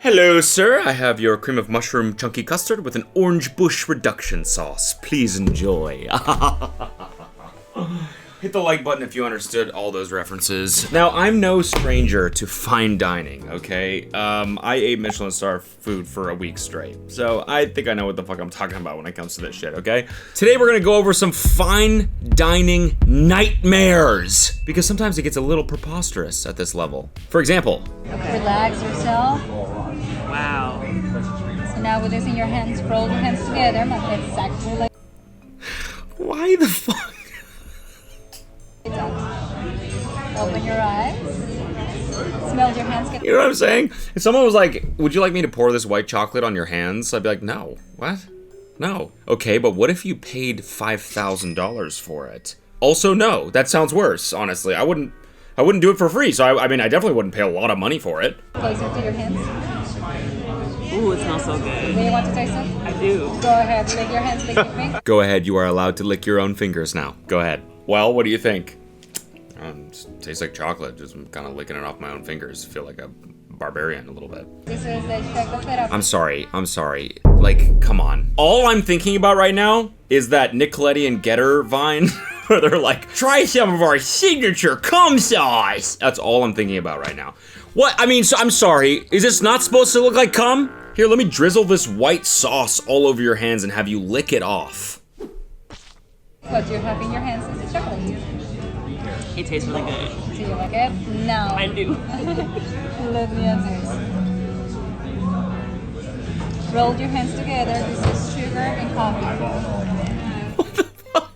Hello, sir. I have your cream of mushroom chunky custard with an orange bush reduction sauce. Please enjoy. Hit the like button if you understood all those references. Now, I'm no stranger to fine dining, okay? I ate Michelin star food for a week straight, so I think I know what the fuck I'm talking about when it comes to this shit, okay? Today, we're gonna go over some fine dining nightmares, because sometimes it gets a little preposterous at this level. For example, relax yourself. Wow. So now with this in your hands, roll your hands together, exactly like. Why the fuck? Open your eyes. Smell your hands. You know what I'm saying? If someone was like, would you like me to pour this white chocolate on your hands? I'd be like, no. What? No. Okay, but what if you paid $5,000 for it? Also, no. That sounds worse, honestly. I wouldn't do it for free, so I mean, I definitely wouldn't pay a lot of money for it. Closer to your hands. Ooh, it smells so good. Do you want to taste it? I do. Go ahead, lick your hands, lick your fingers. Go ahead, you are allowed to lick your own fingers now. Go ahead. Well, what do you think? It tastes like chocolate, just kind of licking it off my own fingers. Feel like a barbarian a little bit. This is the chocolate. I'm sorry. Like, come on. All I'm thinking about right now is that Nicoletti and Getter Vine, where they're like, try some of our signature cum sauce. That's all I'm thinking about right now. What? I mean, so I'm sorry. Is this not supposed to look like cum? Here, let me drizzle this white sauce all over your hands and have you lick it off. What you have in your hands is the chocolate. It tastes really good. Do you like it? No. I do. Let me answer. Roll your hands together. This is sugar and coffee.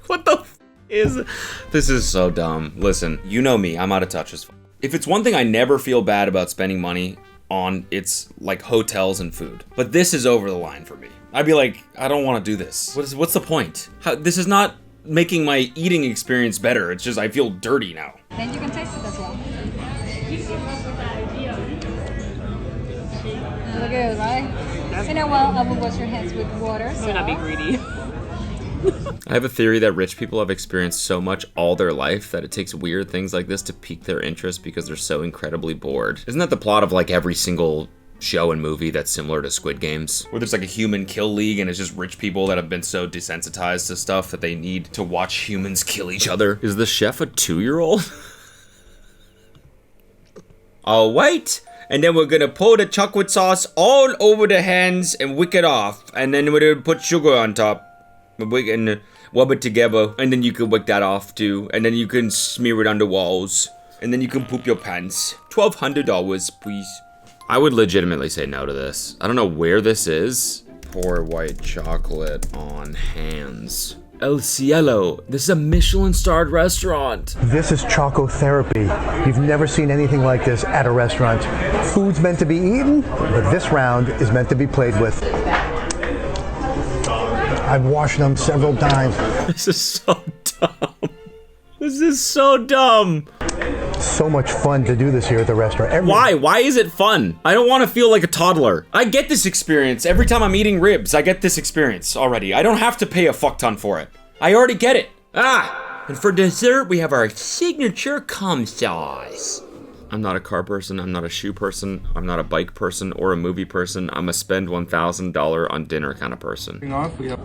What the f is this? Is so dumb. Listen, you know me, I'm out of touch as fuck. If it's one thing I never feel bad about spending money on, it's like hotels and food. But this is over the line for me. I'd be like, I don't want to do this. What's the point? This is not making my eating experience better. It's just I feel dirty now. Then you can taste it as well. Look good, right? In a while, I will wash your hands with water. So not be greedy. I have a theory that rich people have experienced so much all their life that it takes weird things like this to pique their interest because they're so incredibly bored. Isn't that the plot of like every single show and movie that's similar to Squid Games, where there's like a human kill league and it's just rich people that have been so desensitized to stuff that they need to watch humans kill each other? Is the chef a 2-year-old? All right, and then we're gonna pour the chocolate sauce all over the hands and wick it off, and then we're gonna put sugar on top and rub it together, and then you can wick that off too, and then you can smear it on the walls, and then you can poop your pants. $1,200, please. I would legitimately say no to this. I don't know where this is. Pour white chocolate on hands. El Cielo. This is a Michelin-starred restaurant. This is choco therapy. You've never seen anything like this at a restaurant. Food's meant to be eaten, but this round is meant to be played with. I've washed them several times. This is so dumb. This is so dumb. So much fun to do this here at the restaurant. Why? Why is it fun? I don't want to feel like a toddler. I get this experience. Every time I'm eating ribs, I get this experience already. I don't have to pay a fuck ton for it. I already get it. And for dessert, we have our signature cum sauce. I'm not a car person. I'm not a shoe person. I'm not a bike person or a movie person. I'm a spend $1,000 on dinner kind of person. We have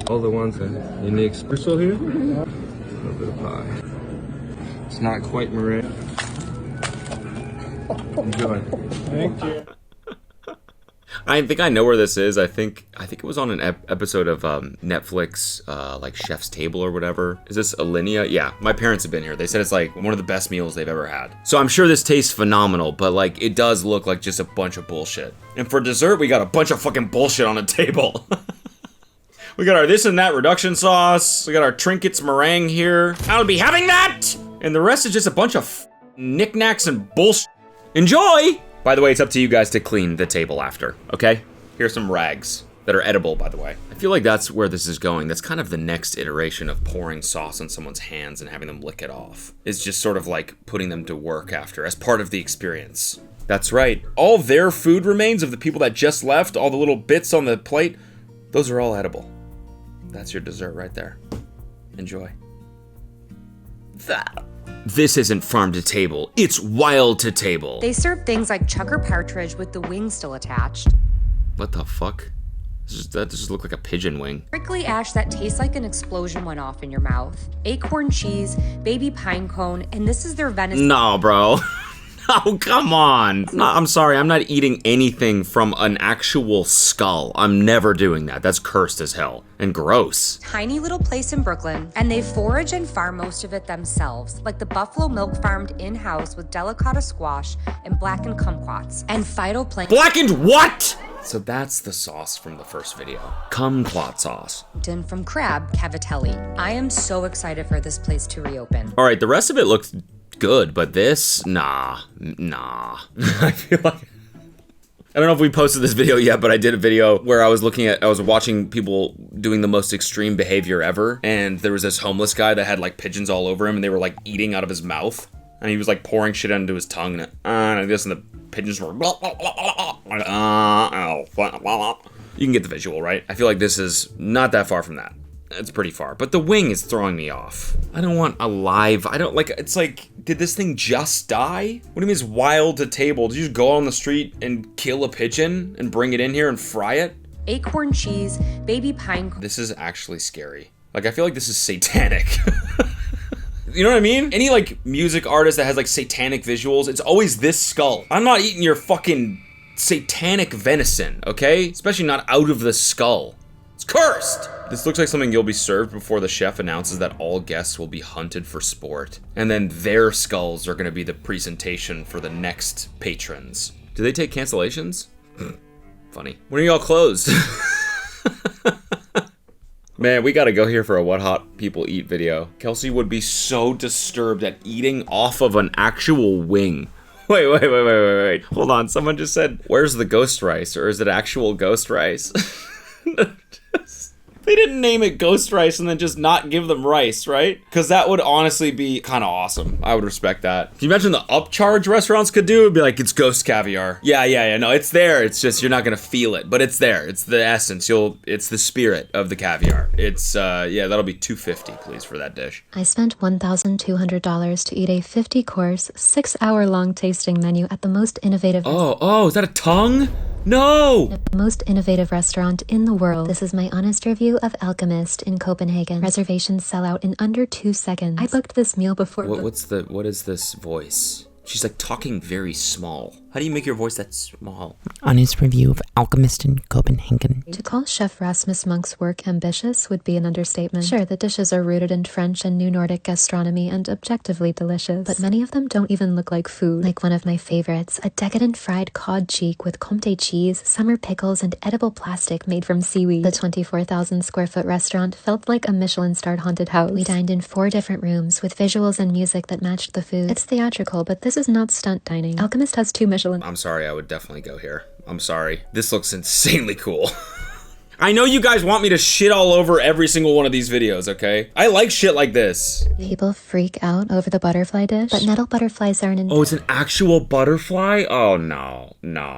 all the ones that unique espresso here. A little bit of pie. It's not quite meringue. Enjoy. Thank you. I think I know where this is. I think it was on an episode of Netflix, like Chef's Table or whatever. Is this Alinea? Yeah, my parents have been here. They said it's like one of the best meals they've ever had. So I'm sure this tastes phenomenal, but like it does look like just a bunch of bullshit. And for dessert, we got a bunch of fucking bullshit on the table. We got our this and that reduction sauce. We got our trinkets meringue here. I'll be having that! And the rest is just a bunch of knickknacks and bullshit. Enjoy! By the way, it's up to you guys to clean the table after, okay? Here's some rags that are edible, by the way. I feel like that's where this is going. That's kind of the next iteration of pouring sauce on someone's hands and having them lick it off. It's just sort of like putting them to work after as part of the experience. That's right. All their food remains of the people that just left, all the little bits on the plate, those are all edible. That's your dessert right there. Enjoy. That. This isn't farm to table, it's wild to table. They serve things like chucker partridge with the wing still attached, What the fuck? That just looked like a pigeon wing. prickly ash that tastes like an explosion went off in your mouth, acorn cheese, baby pine cone, and this is their venison. No, bro. No, come on. No, I'm sorry, I'm not eating anything from an actual skull. I'm never doing that. That's cursed as hell and gross. Tiny little place in Brooklyn, and they forage and farm most of it themselves, like the buffalo milk farmed in-house with delicata squash and blackened kumquats and phytoplankton Blackened what? So that's the sauce from the first video. Kumquat sauce. from crab cavatelli. I am so excited for this place to reopen. All right, the rest of it looks good, but this, nah. I feel like, I don't know if we posted this video yet, but I did a video where I was watching people doing the most extreme behavior ever, and there was this homeless guy that had like pigeons all over him, and they were like eating out of his mouth, and he was like pouring shit into his tongue, and this, and the pigeons were you can get the visual, right? I feel like this is not that far from that. It's pretty far, but the wing is throwing me off. I don't want a live, it's like, did this thing just die? What do you mean it's wild to table? Did you just go on the street and kill a pigeon and bring it in here and fry it? Acorn cheese, baby pine cone. This is actually scary. Like, I feel like this is satanic. You know what I mean? Any like music artist that has like satanic visuals, it's always this skull. I'm not eating your fucking satanic venison, okay? Especially not out of the skull. It's cursed! This looks like something you'll be served before the chef announces that all guests will be hunted for sport. And then their skulls are gonna be the presentation for the next patrons. Do they take cancellations? Funny. When are y'all closed? Man, we gotta go here for a What Hot People Eat video. Kelsey would be so disturbed at eating off of an actual wing. Wait. Hold on, someone just said, where's the ghost rice? Or is it actual ghost rice? They didn't name it ghost rice and then just not give them rice, right? Because that would honestly be kind of awesome. I would respect that. Can you imagine the upcharge restaurants could do? It'd be like, it's ghost caviar. Yeah, no, it's there. It's just, you're not gonna feel it, but it's there. It's the essence. It's the spirit of the caviar. It's, yeah, that'll be $250, please, for that dish. I spent $1,200 to eat a 50-course, 6-hour-long tasting menu at the most innovative... Oh, is that a tongue? No! Most innovative restaurant in the world. This is my honest review of Alchemist in Copenhagen. Reservations sell out in under 2 seconds. I booked this meal before... What is this voice? She's like talking very small. How do you make your voice that small? Honest review of Alchemist in Copenhagen. To call Chef Rasmus Monk's work ambitious would be an understatement. Sure, the dishes are rooted in French and New Nordic gastronomy and objectively delicious, but many of them don't even look like food. Like one of my favorites, a decadent fried cod cheek with comté cheese, summer pickles, and edible plastic made from seaweed. The 24,000 square foot restaurant felt like a Michelin-starred haunted house. We dined in 4 different rooms with visuals and music that matched the food. It's theatrical, but this is not stunt dining. Alchemist has 2 Michelin. I'm sorry, I would definitely go here. I'm sorry. This looks insanely cool. I know you guys want me to shit all over every single one of these videos, okay? I like shit like this. People freak out over the butterfly dish, but nettle butterflies aren't in... Oh, it's an actual butterfly? Oh, no. No.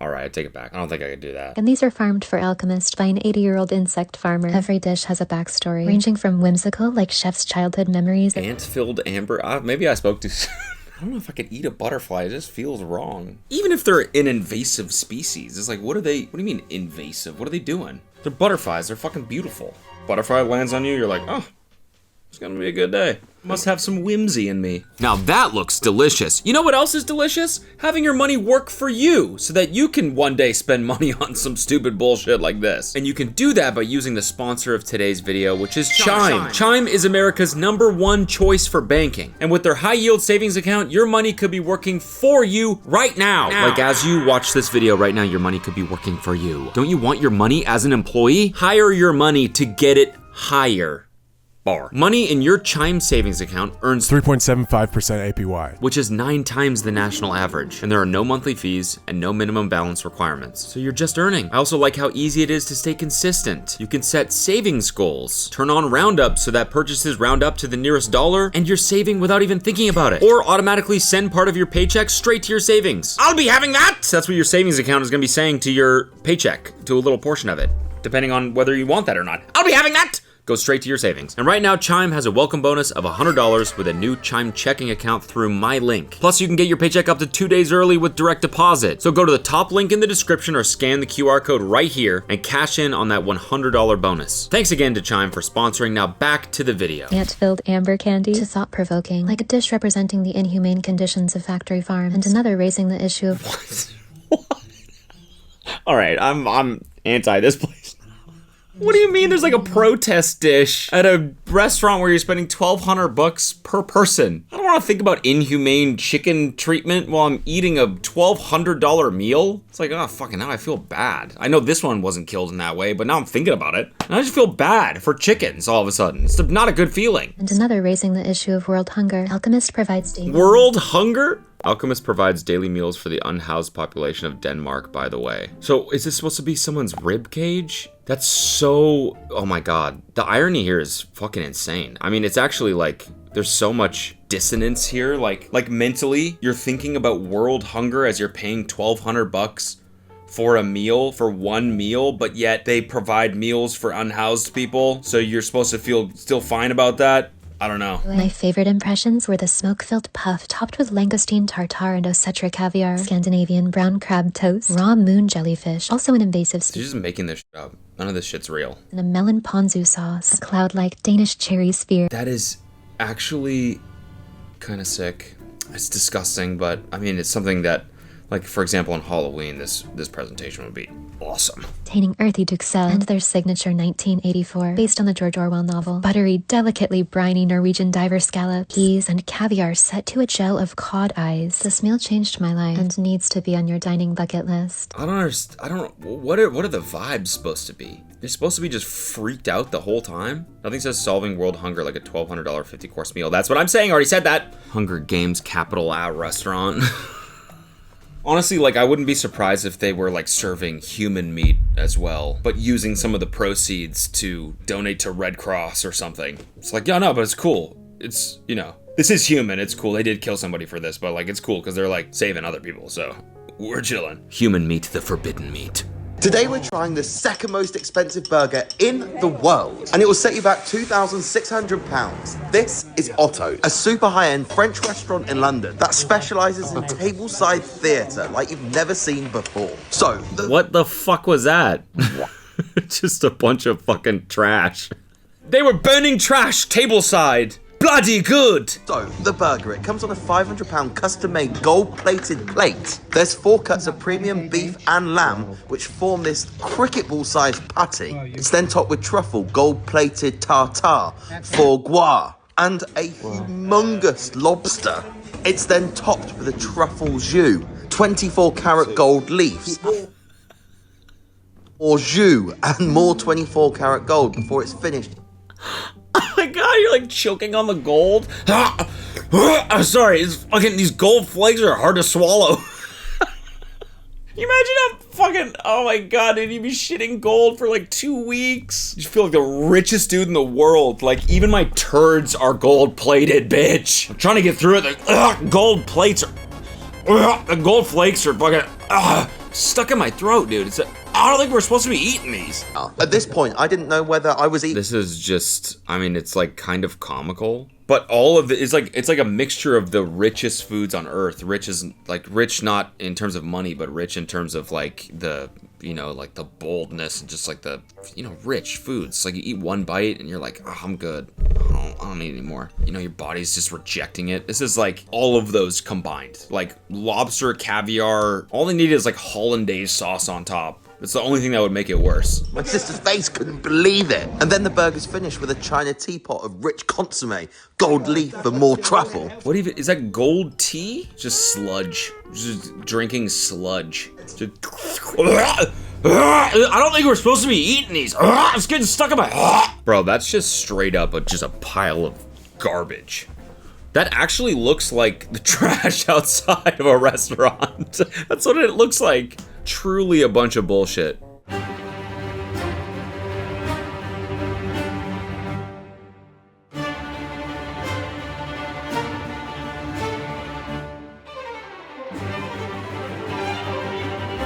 All right, I take it back. I don't think I could do that. And these are farmed for Alchemist by an 80-year-old insect farmer. Every dish has a backstory, ranging from whimsical, like chef's childhood memories... Ant-filled amber? Maybe I spoke too soon. I don't know if I could eat a butterfly. It just feels wrong. Even if they're an invasive species, it's like, what do you mean invasive? What are they doing? They're butterflies. They're fucking beautiful. Butterfly lands on you, you're like, oh, it's gonna be a good day. Must have some whimsy in me. Now that looks delicious. You know what else is delicious? Having your money work for you so that you can one day spend money on some stupid bullshit like this. And you can do that by using the sponsor of today's video, which is Chime. Chime is America's #1 choice for banking. And with their high yield savings account, your money could be working for you right now. Like as you watch this video right now, your money could be working for you. Don't you want your money as an employee? Hire your money to get it higher. Money in your Chime savings account earns 3.75% APY, which is 9 times the national average, and there are no monthly fees and no minimum balance requirements, so you're just earning. I also like how easy it is to stay consistent. You can set savings goals, turn on roundup so that purchases round up to the nearest dollar, and you're saving without even thinking about it, or automatically send part of your paycheck straight to your savings. I'll be having that! That's what your savings account is gonna be saying to your paycheck, to a little portion of it, depending on whether you want that or not. I'll be having that! go straight to your savings. And right now, Chime has a welcome bonus of $100 with a new Chime checking account through my link. Plus, you can get your paycheck up to 2 days early with direct deposit. So go to the top link in the description or scan the QR code right here and cash in on that $100 bonus. Thanks again to Chime for sponsoring. Now back to the video. Ant-filled amber candy to thought-provoking, like a dish representing the inhumane conditions of factory farms, and another raising the issue of What? All right, I'm anti this place. What do you mean there's like a protest dish at a restaurant where you're spending $1,200 per person? I don't want to think about inhumane chicken treatment while I'm eating a $1,200 meal. It's like, oh, fucking now I feel bad. I know this one wasn't killed in that way, but now I'm thinking about it. And I just feel bad for chickens all of a sudden. It's not a good feeling. and another raising the issue of world hunger. Alchemist provides daily World hunger? Alchemist provides daily meals for the unhoused population of Denmark, by the way. So is this supposed to be someone's rib cage? That's so, oh my God. The irony here is fucking insane. I mean, it's actually like, there's so much dissonance here. Like mentally, you're thinking about world hunger as you're paying $1,200 for a meal, for one meal, but yet they provide meals for unhoused people. So you're supposed to feel still fine about that? I don't know. My favorite impressions were the smoke-filled puff topped with langoustine tartare and Osetra caviar, Scandinavian brown crab toast, raw moon jellyfish, also an invasive She's just making this shit up. None of this shit's real. and a melon ponzu sauce, a cloud-like Danish cherry sphere. That is actually kind of sick. It's disgusting, but I mean, it's something that, like, for example, on Halloween, this presentation would be awesome. Containing earthy duxelle and their signature 1984, based on the George Orwell novel. Buttery, delicately briny Norwegian diver scallop, peas, and caviar set to a gel of cod eyes. This meal changed my life and needs to be on your dining bucket list. I don't understand. What are the vibes supposed to be? You're supposed to be just freaked out the whole time? Nothing says solving world hunger like a $1,200 50-course meal. That's what I'm saying. Already said that. Hunger Games capital restaurant. Honestly, like, I wouldn't be surprised if they were, like, serving human meat as well, but using some of the proceeds to donate to Red Cross or something. It's like, yeah, no, but it's cool. It's, you know, this is human. It's cool. They did kill somebody for this, but, like, it's cool because they're, like, saving other people, so we're chilling. Human meat, the forbidden meat. Today we're trying the second most expensive burger in the world, and it will set you back £2,600. This is Otto's, a super high-end French restaurant in London that specialises in tableside theatre like you've never seen before. So, what the fuck was that? Just a bunch of fucking trash. They were burning trash tableside. Bloody good! So, the burger, it comes on a £500 custom-made gold-plated plate. There's 4 cuts of premium beef and lamb, which form this cricket ball-sized patty. It's then topped with truffle, gold-plated tartare, foie gras, and a humongous lobster. It's then topped with a truffle jus, 24-karat gold leaves, or jus, and more 24-karat gold before it's finished. Oh my God, you're like choking on the gold. I'm sorry, it's fucking, these gold flakes are hard to swallow. You imagine how fucking, oh my God, dude, you'd be shitting gold for like 2 weeks. You feel like the richest dude in the world. Like, even my turds are gold plated, bitch. I'm trying to get through it. Like, gold plates are, the gold flakes are fucking, stuck in my throat, dude. I don't think we're supposed to be eating these. At this point, I didn't know whether I was eating. This is just, I mean, it's like kind of comical, but all of it is like, it's like a mixture of the richest foods on earth. Rich is like rich, not in terms of money, but rich in terms of like the, you know, like the boldness and just like the, you know, rich foods. Like you eat one bite and you're like, oh, I'm good. I don't need any more. You know, your body's just rejecting it. This is like all of those combined, like lobster, caviar. All they need is like hollandaise sauce on top. It's the only thing that would make it worse. My sister's face couldn't believe it. And then the burger's finished with a china teapot of rich consomme, gold leaf, and more truffle. What even, is that gold tea? Just sludge. Just drinking sludge. Just, I don't think we're supposed to be eating these. It's getting stuck in my... Bro, that's just straight up just a pile of garbage. That actually looks like the trash outside of a restaurant. That's what it looks like. Truly a bunch of bullshit.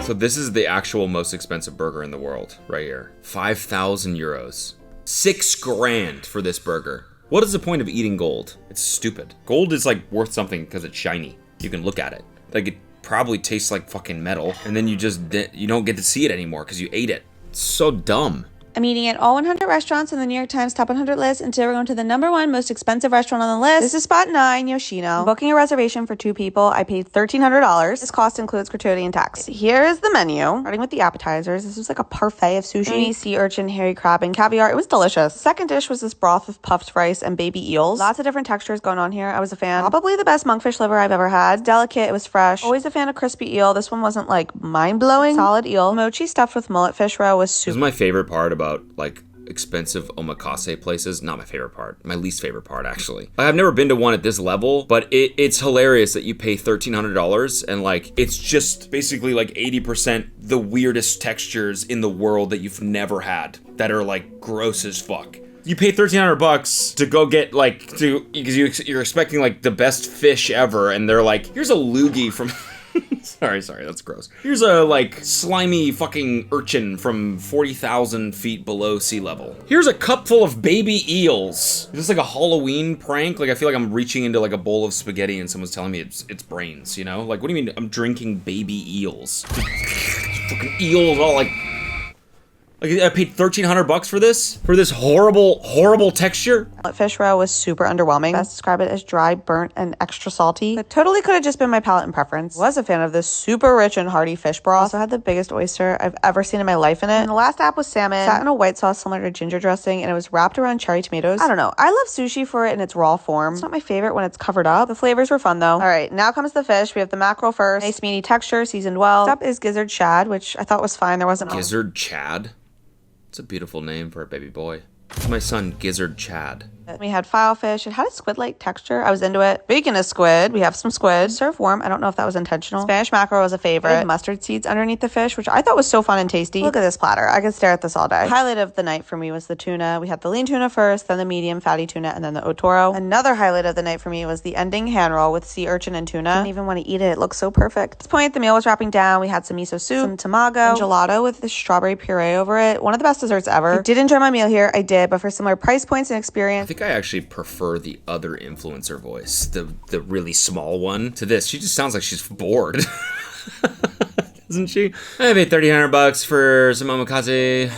So this is the actual most expensive burger in the world, right here. 5,000 euros. $6 grand for this burger. What is the point of eating gold? It's stupid. Gold is like worth something because it's shiny. You can look at it. Like it probably tastes like fucking metal, and then you don't get to see it anymore because you ate it. It's so dumb. I'm eating at all 100 restaurants on the New York Times Top 100 list, and today we're going to the #1 most expensive restaurant on the list. This is spot 9, Yoshino. I'm booking a reservation for 2 people. I paid $1,300. This cost includes gratuity and tax. Here is the menu, starting with the appetizers. This was like a parfait of sushi, sea urchin, hairy crab, and caviar. It was delicious. The second dish was this broth with puffed rice and baby eels. Lots of different textures going on here. I was a fan. Probably the best monkfish liver I've ever had. Delicate, it was fresh. Always a fan of crispy eel. This one wasn't like mind-blowing. Solid eel. Mochi stuffed with mullet fish roe was super. This is my favorite part about like expensive omakase places. Not my favorite part. My least favorite part, actually. Like, I've never been to one at this level, but it's hilarious that you pay $1,300 and like it's just basically like 80% the weirdest textures in the world that you've never had that are like gross as fuck. You pay $1,300 to go get like because you're expecting like the best fish ever, and they're like, here's a loogie from. Sorry, that's gross. Here's a, like, slimy fucking urchin from 40,000 feet below sea level. Here's a cup full of baby eels. Is this like a Halloween prank? Like, I feel like I'm reaching into, like, a bowl of spaghetti and someone's telling me it's brains, you know? Like, what do you mean I'm drinking baby eels? Fucking eels all, like... Like, I paid $1,300 for this? For this horrible texture? Fish roe was super underwhelming. Best describe it as dry, burnt, and extra salty. It totally could have just been my palate and preference. Was a fan of this super rich and hearty fish broth. Also had the biggest oyster I've ever seen in my life in it. And the last app was salmon. Sat in a white sauce similar to ginger dressing, and it was wrapped around cherry tomatoes. I don't know. I love sushi for it in its raw form. It's not my favorite when it's covered up. The flavors were fun though. All right, now comes the fish. We have the mackerel first. Nice meaty texture, seasoned well. Next up is gizzard shad, which I thought was fine. There wasn't gizzard chad? It's a beautiful name for a baby boy. It's my son, Gizzard Chad. We had filefish. It had a squid-like texture. I was into it. Speaking of squid, we have some squid. Served warm. I don't know if that was intentional. Spanish mackerel was a favorite. Mustard seeds underneath the fish, which I thought was so fun and tasty. Look at this platter. I could stare at this all day. The highlight of the night for me was the tuna. We had the lean tuna first, then the medium fatty tuna, and then the otoro. Another highlight of the night for me was the ending hand roll with sea urchin and tuna. Didn't even want to eat it. It looked so perfect. At this point, the meal was wrapping down. We had some miso soup, some tamago, and gelato with the strawberry puree over it. One of the best desserts ever. I did enjoy my meal here. I did, but for similar price points and experience, I think I actually prefer the other influencer voice, the really small one, to this. She just sounds like she's bored. Doesn't she? I paid $1,300 for some omakase.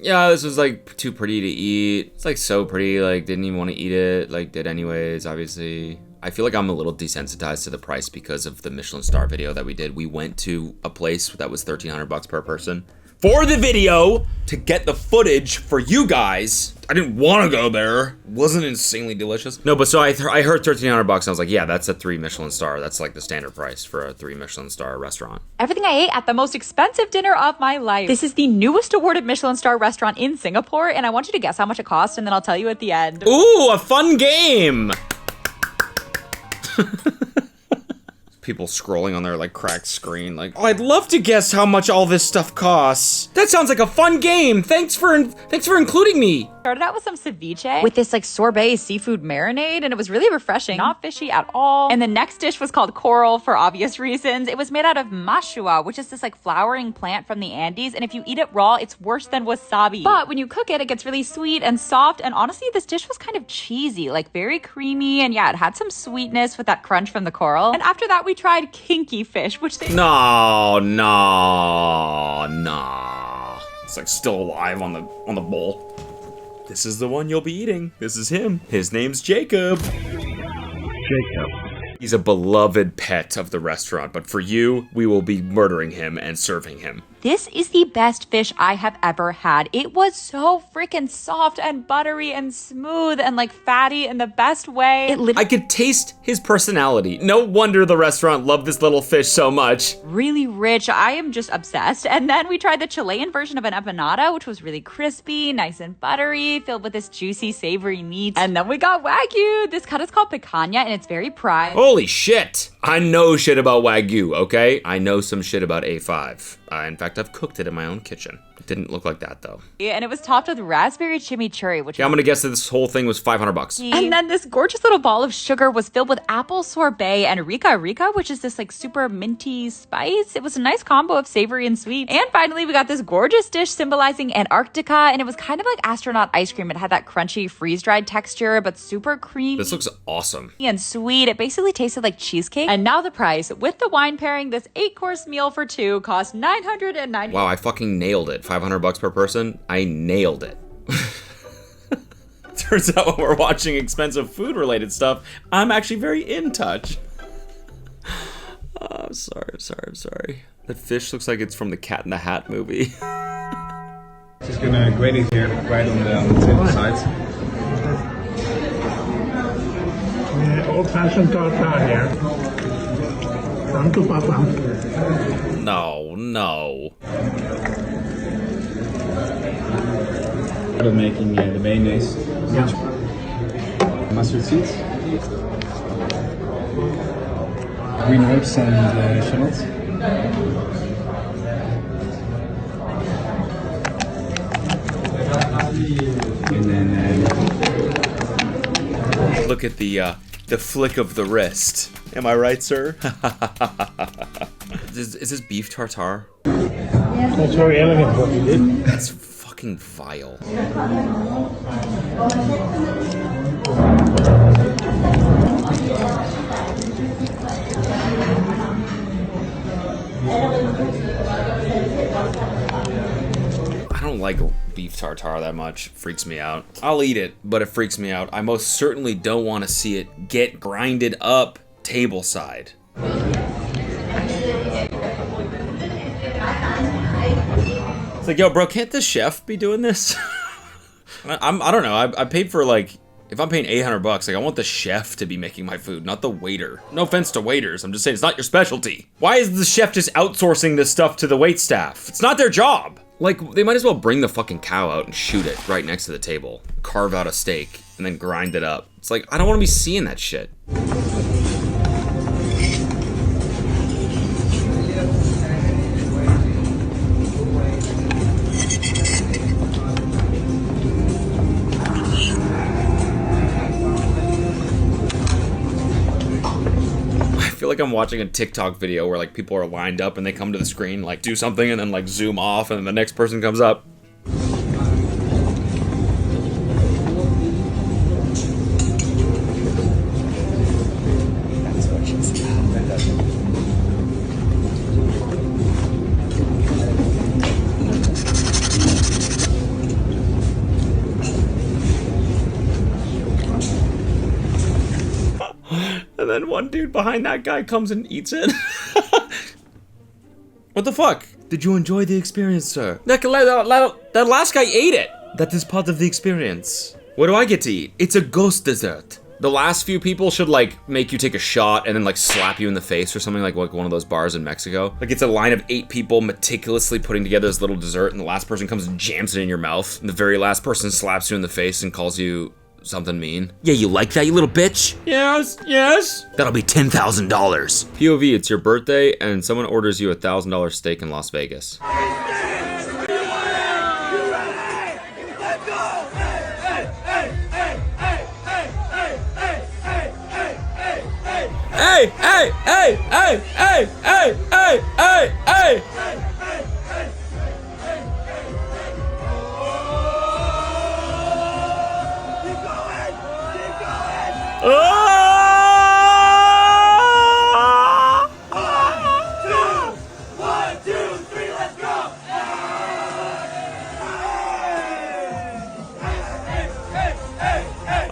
Yeah, this was like too pretty to eat. It's like so pretty, like didn't even want to eat it, like did anyways, obviously. I feel like I'm a little desensitized to the price because of the Michelin star video that we did. We went to a place that was $1,300 per person for the video to get the footage for you guys. I didn't want to go there. It wasn't insanely delicious. No, but so I heard $1,300 and I was like, yeah, that's a 3 Michelin star. That's like the standard price for a 3 Michelin star restaurant. Everything I ate at the most expensive dinner of my life. This is the newest awarded Michelin star restaurant in Singapore, and I want you to guess how much it cost, and then I'll tell you at the end. Ooh, a fun game. People scrolling on their like cracked screen like, oh, I'd love to guess how much all this stuff costs. That sounds like a fun game. Thanks for including me. Started out with some ceviche with this like sorbet seafood marinade, and it was really refreshing, not fishy at all. And the next dish was called coral for obvious reasons. It was made out of mashua, which is this like flowering plant from the Andes, and if you eat it raw, it's worse than wasabi. But when you cook it, it gets really sweet and soft, and honestly, this dish was kind of cheesy, like very creamy, and yeah, it had some sweetness with that crunch from the coral. And after that, we tried kinky fish, which they... No. It's like still alive on the bowl. This is the one you'll be eating. This is him. His name's Jacob. He's a beloved pet of the restaurant, but for you, we will be murdering him and serving him. This is the best fish I have ever had. It was so freaking soft and buttery and smooth and like fatty in the best way. I could taste his personality. No wonder the restaurant loved this little fish so much. Really rich. I am just obsessed. And then we tried the Chilean version of an empanada, which was really crispy, nice and buttery, filled with this juicy, savory meat. And then we got Wagyu. This cut is called picanha, and it's very prime. Holy shit. I know shit about Wagyu, okay? I know some shit about A5. In fact, I've cooked it in my own kitchen. Didn't look like that though. Yeah, and it was topped with raspberry chimichurri, which Yeah, I'm gonna guess that this whole thing was $500. And then this gorgeous little ball of sugar was filled with apple sorbet and rica rica, which is this like super minty spice. It was a nice combo of savory and sweet. And finally, we got this gorgeous dish symbolizing Antarctica, and it was kind of like astronaut ice cream. It had that crunchy freeze-dried texture, but super creamy. This looks awesome. And sweet. It basically tasted like cheesecake. And now the price. With the wine pairing, this 8-course meal for two cost $990. Wow, I fucking nailed it. $500 per person. I nailed it. Turns out when we're watching expensive food related stuff, I'm actually very in touch. Oh, I'm sorry. That fish looks like it's from the Cat in the Hat movie. Just gonna grate it here, right on the table sides. Old-fashioned tartar here. Come to Papa. No. Started making the mayonnaise. Mustard seeds. Green herbs and shallots. And then Look at the flick of the wrist. Am I right, sir? Is this beef tartare? That's very elegant what you did. That's fucking vile. I don't like beef tartare that much. Freaks me out. I'll eat it, but it freaks me out. I most certainly don't want to see it get grinded up table side. It's like, yo, bro, can't the chef be doing this? I don't know. I paid for like, if I'm paying $800, like I want the chef to be making my food, not the waiter. No offense to waiters. I'm just saying it's not your specialty. Why is the chef just outsourcing this stuff to the wait staff? It's not their job. Like, they might as well bring the fucking cow out and shoot it right next to the table. Carve out a steak and then grind it up. It's like, I don't want to be seeing that shit. I feel like I'm watching a TikTok video where like people are lined up and they come to the screen, like do something and then like zoom off and then the next person comes up. And then one dude behind that guy comes and eats it. What the fuck? Did you enjoy the experience, sir? That last guy ate it. That is part of the experience. What do I get to eat? It's a ghost dessert. The last few people should like make you take a shot and then like slap you in the face or something like one of those bars in Mexico. Like it's a line of 8 people meticulously putting together this little dessert and the last person comes and jams it in your mouth. And the very last person slaps you in the face and calls you something mean. Yeah, you like that, you little bitch? Yes. That'll be $10,000. POV, it's your birthday and someone orders you $1,000 steak in Las Vegas. Hey!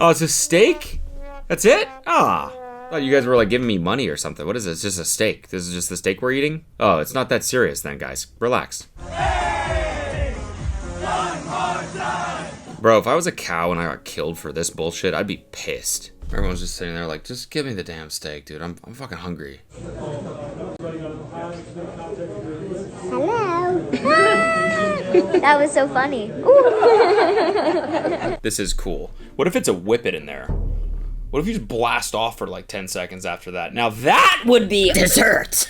Oh, it's a steak? That's it? Ah. Thought you guys were like giving me money or something. What is this? It's just a steak. This is just the steak we're eating? Oh, it's not that serious then, guys. Relax. Bro, if I was a cow and I got killed for this bullshit, I'd be pissed. Everyone's just sitting there like, just give me the damn steak, dude. I'm fucking hungry. Hello. That was so funny. This is cool. What if it's a whippet in there? What if you just blast off for like 10 seconds after that? Now that would be dessert.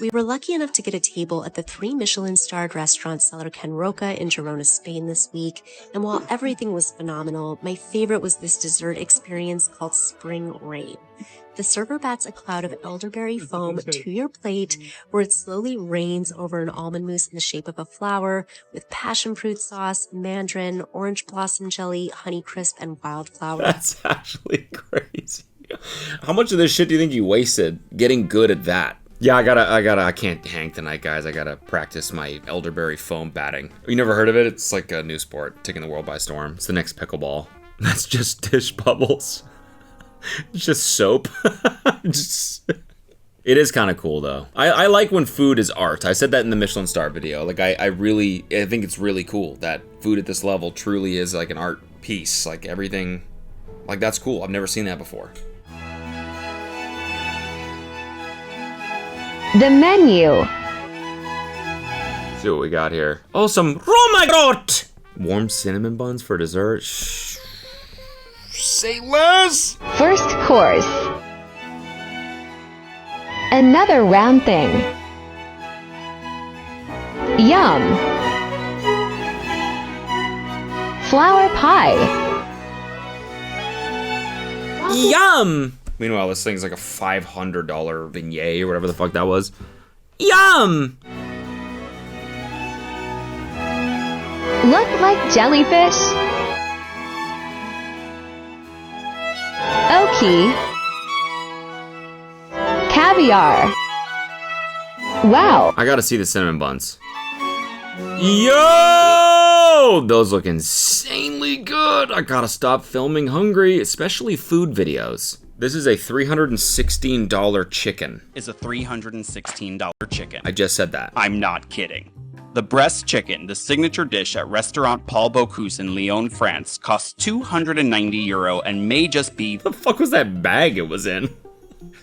We were lucky enough to get a table at the 3 Michelin-starred restaurant Cellar Can Roca in Girona, Spain this week, and while everything was phenomenal, my favorite was this dessert experience called Spring Rain. The server bats a cloud of elderberry foam to your plate, where it slowly rains over an almond mousse in the shape of a flower, with passion fruit sauce, mandarin, orange blossom jelly, honey crisp, and wildflower. That's actually crazy. How much of this shit do you think you wasted getting good at that? Yeah, I can't hang tonight, guys. I gotta practice my elderberry foam batting. You never heard of it? It's like a new sport, taking the world by storm. It's the next pickleball. That's just dish bubbles. It's just soap. It is kind of cool though. I like when food is art. I said that in the Michelin star video. Like I think it's really cool that food at this level truly is like an art piece. Like everything, like that's cool. I've never seen that before. The menu. See what we got here. Oh, some Romagrot! Warm cinnamon buns for dessert. Shh. Say less! First course. Another round thing. Yum. Flower pie. Yum! Meanwhile, this thing's like a $500 vignette or whatever the fuck that was. Yum! Look like jellyfish. Oki. Caviar. Wow. I gotta see the cinnamon buns. Yo! Those look insanely good. I gotta stop filming hungry, especially food videos. This is a $316 chicken. Is a $316 chicken. I just said that. I'm not kidding. The breast chicken, the signature dish at Restaurant Paul Bocuse in Lyon, France, costs €290 and may just be... The fuck was that bag it was in?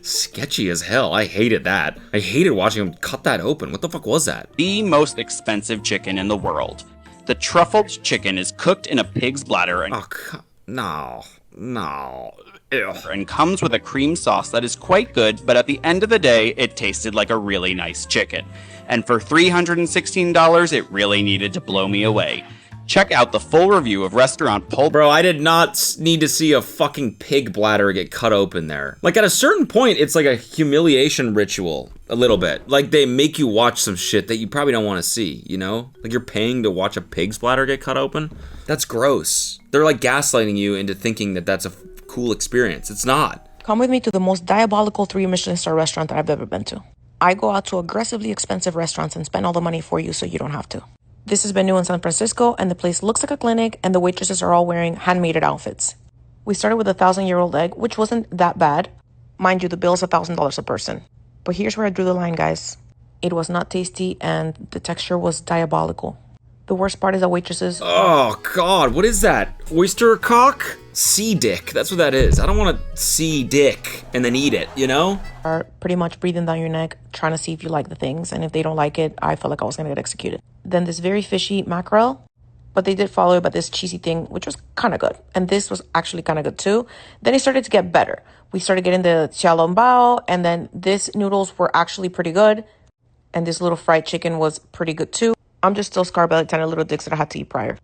Sketchy as hell. I hated that. I hated watching him cut that open. What the fuck was that? The most expensive chicken in the world. The truffled chicken is cooked in a pig's bladder and... Oh, no. Ew. And comes with a cream sauce that is quite good, but at the end of the day, it tasted like a really nice chicken. And for $316, it really needed to blow me away. Check out the full review of Restaurant Paul. Bro, I did not need to see a fucking pig bladder get cut open there. Like, at a certain point, it's like a humiliation ritual. A little bit. Like, they make you watch some shit that you probably don't want to see, you know? Like, you're paying to watch a pig's bladder get cut open? That's gross. They're, like, gaslighting you into thinking that that's a cool experience. It's not. Come with me to the most diabolical 3 Michelin star restaurant that I've ever been to. I go out to aggressively expensive restaurants and spend all the money for you so you don't have to. This has been new in San Francisco, and the place looks like a clinic, and the waitresses are all wearing handmade outfits. We started with a 1,000-year-old egg, which wasn't that bad. Mind you, the bill's $1,000 a person. But here's where I drew the line, guys. It was not tasty, and the texture was diabolical. The worst part is the waitresses... Oh, God, what is that? Oyster cock? Sea dick, that's what that is. I don't want to see dick and then eat it, you know? Are pretty much breathing down your neck, trying to see if you like the things, and if they don't like it, I felt like I was going to get executed. Then this very fishy mackerel, but they did follow it by this cheesy thing, which was kind of good. And this was actually kind of good too. Then it started to get better. We started getting the xiaolongbao, and then these noodles were actually pretty good. And this little fried chicken was pretty good too. I'm just still scarred by like tiny little dicks that I had to eat prior.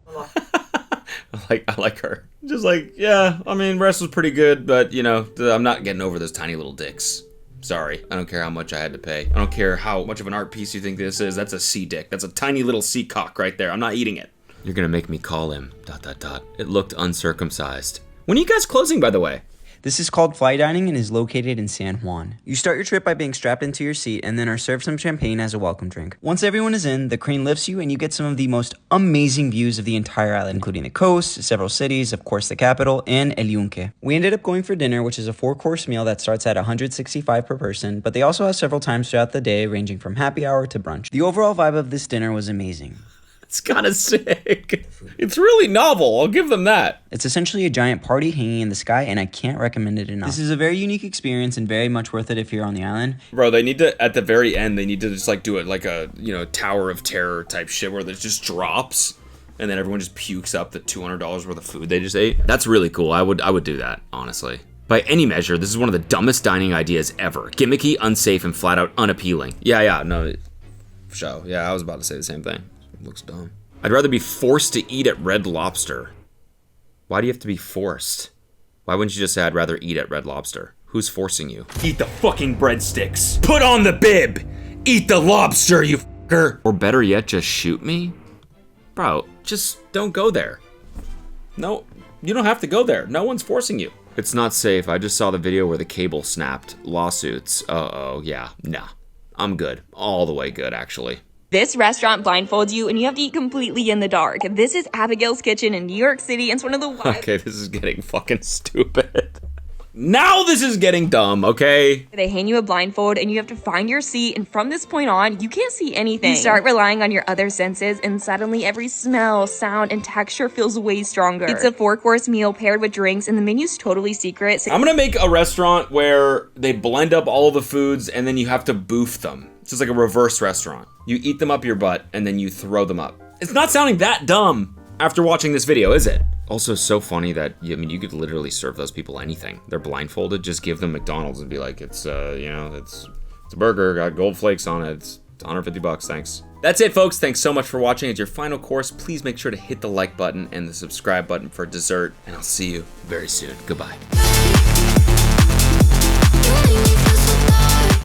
I like her. Just like, yeah, I mean, rest was pretty good, but, you know, I'm not getting over those tiny little dicks. Sorry. I don't care how much I had to pay. I don't care how much of an art piece you think this is. That's a sea dick. That's a tiny little sea cock right there. I'm not eating it. You're gonna make me call him, ... It looked uncircumcised. When are you guys closing, by the way? This is called fly dining and is located in San Juan. You start your trip by being strapped into your seat and then are served some champagne as a welcome drink. Once everyone is in, the crane lifts you and you get some of the most amazing views of the entire island, including the coast, several cities, of course the capital, and El Yunque. We ended up going for dinner, which is a 4-course meal that starts at $165 per person, but they also have several times throughout the day, ranging from happy hour to brunch. The overall vibe of this dinner was amazing. It's kind of sick. It's really novel. I'll give them that. It's essentially a giant party hanging in the sky, and I can't recommend it enough. This is a very unique experience and very much worth it if you're on the island. Bro, they need to, at the very end, they need to just like do it like a, you know, Tower of Terror type shit where there's just drops and then everyone just pukes up the $200 worth of food they just ate. That's really cool. I would do that, honestly. By any measure, this is one of the dumbest dining ideas ever. Gimmicky, unsafe, and flat out unappealing. Yeah, no, show. Yeah, I was about to say the same thing. It looks dumb. I'd rather be forced to eat at Red Lobster. Why do you have to be forced? Why wouldn't you just say I'd rather eat at Red Lobster? Who's forcing you? Eat the fucking breadsticks. Put on the bib. Eat the lobster, you fucker. Or better yet, just shoot me? Bro, just don't go there. No, you don't have to go there. No one's forcing you. It's not safe. I just saw the video where the cable snapped. Lawsuits. Uh-oh, yeah. Nah. I'm good. All the way good, actually. This restaurant blindfolds you and you have to eat completely in the dark. This is Abigail's Kitchen in New York City. It's one of the Okay, this is getting fucking stupid. Now this is getting dumb, okay? They hand you a blindfold and you have to find your seat, and from this point on, you can't see anything. You start relying on your other senses and suddenly every smell, sound, and texture feels way stronger. It's a 4-course meal paired with drinks and the menu's totally secret. I'm gonna make a restaurant where they blend up all the foods and then you have to boof them. So it's like a reverse restaurant. You eat them up your butt and then you throw them up. It's not sounding that dumb after watching this video, is it? Also so funny that, you could literally serve those people anything. They're blindfolded, just give them McDonald's and be like, it's a burger, got gold flakes on it, it's $150, thanks. That's it, folks. Thanks so much for watching. As your final course, please make sure to hit the like button and the subscribe button for dessert, and I'll see you very soon. Goodbye.